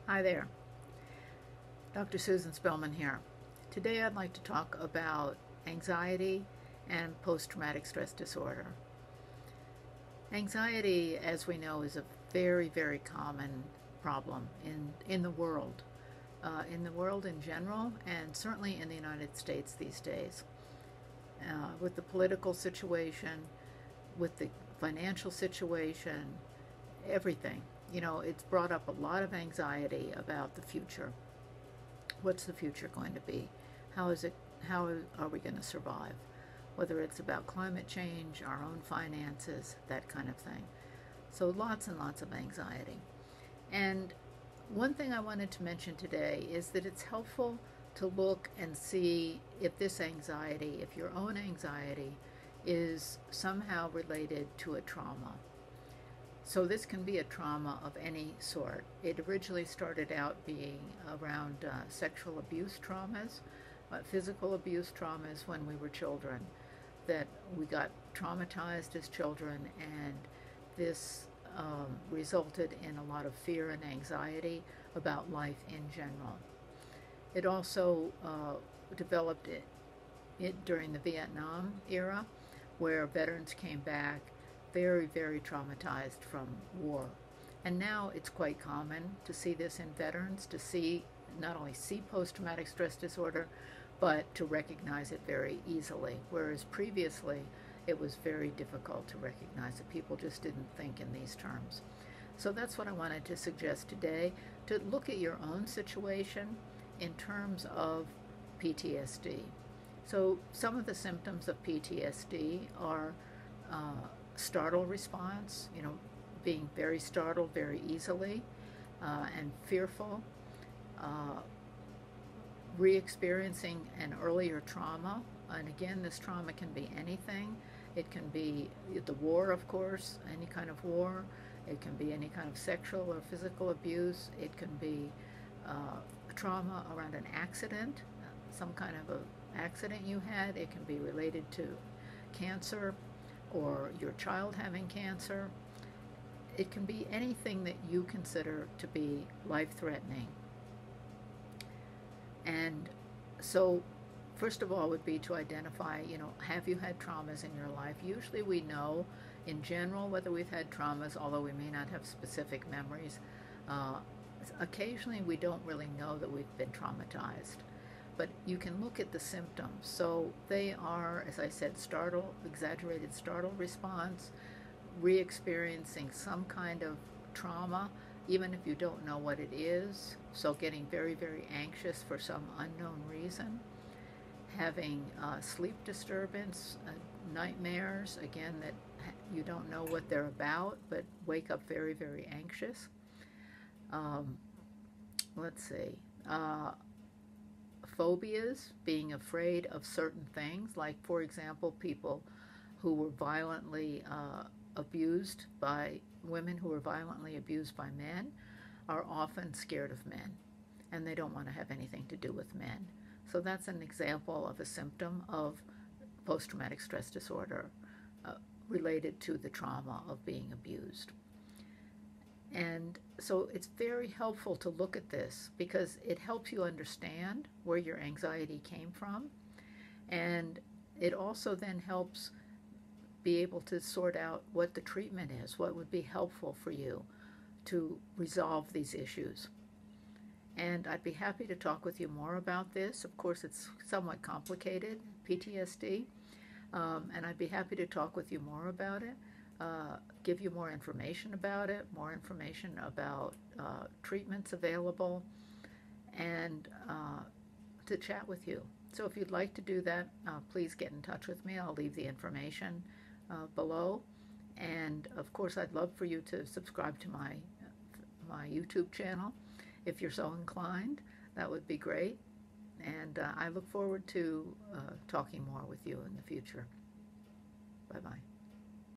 Hi there, Dr. Susan Spellman here. Today I'd like to talk about anxiety and post-traumatic stress disorder. Anxiety, as we know, is a very, very common problem in the world. In the world in general, and certainly in the United States these days. With the political situation, with the financial situation, everything. It's brought up a lot of anxiety about the future. What's the future going to be? How is it? How are we going to survive? Whether it's about climate change, our own finances, that kind of thing. So lots and lots of anxiety. And one thing I wanted to mention today is that it's helpful to look and see if this anxiety, if your own anxiety, is somehow related to a trauma. So this can be a trauma of any sort. It originally started out being around sexual abuse traumas, physical abuse traumas when we were children, that we got traumatized as children, and this resulted in a lot of fear and anxiety about life in general. It also developed it during the Vietnam era, where veterans came back very, very traumatized from war. And now it's quite common to see this in veterans, to see not only see post-traumatic stress disorder, but to recognize it very easily. Whereas previously, it was very difficult to recognize it. People just didn't think in these terms. So that's what I wanted to suggest today, to look at your own situation in terms of PTSD. So some of the symptoms of PTSD are startle response, being very startled very easily and fearful, re-experiencing an earlier trauma. And again, this trauma can be anything. It can be the war, of course, any kind of war. It can be any kind of sexual or physical abuse. It can be a trauma around an accident, some kind of an accident you had. It can be related to cancer or your child having cancer. It can be anything that you consider to be life-threatening. And so first of all would be to identify, have you had traumas in your life? Usually we know in general whether we've had traumas, although we may not have specific memories. Occasionally we don't really know that we've been traumatized. But you can look at the symptoms. So they are, as I said, exaggerated startle response, re-experiencing some kind of trauma, even if you don't know what it is. So getting very, very anxious for some unknown reason, having sleep disturbance, nightmares, again, that you don't know what they're about, but wake up very, very anxious. Let's see. Phobias, being afraid of certain things, like, for example, people who were violently abused by women who were violently abused by men are often scared of men, and they don't want to have anything to do with men. So that's an example of a symptom of post-traumatic stress disorder related to the trauma of being abused. And so it's very helpful to look at this because it helps you understand where your anxiety came from. And it also then helps be able to sort out what the treatment is, what would be helpful for you to resolve these issues. And I'd be happy to talk with you more about this. Of course, it's somewhat complicated, PTSD, and I'd be happy to talk with you more about it. Give you more information about it, more information about treatments available, and to chat with you. So if you'd like to do that, please get in touch with me. I'll leave the information below. And of course, I'd love for you to subscribe to my YouTube channel if you're so inclined. That would be great. And I look forward to talking more with you in the future. Bye-bye.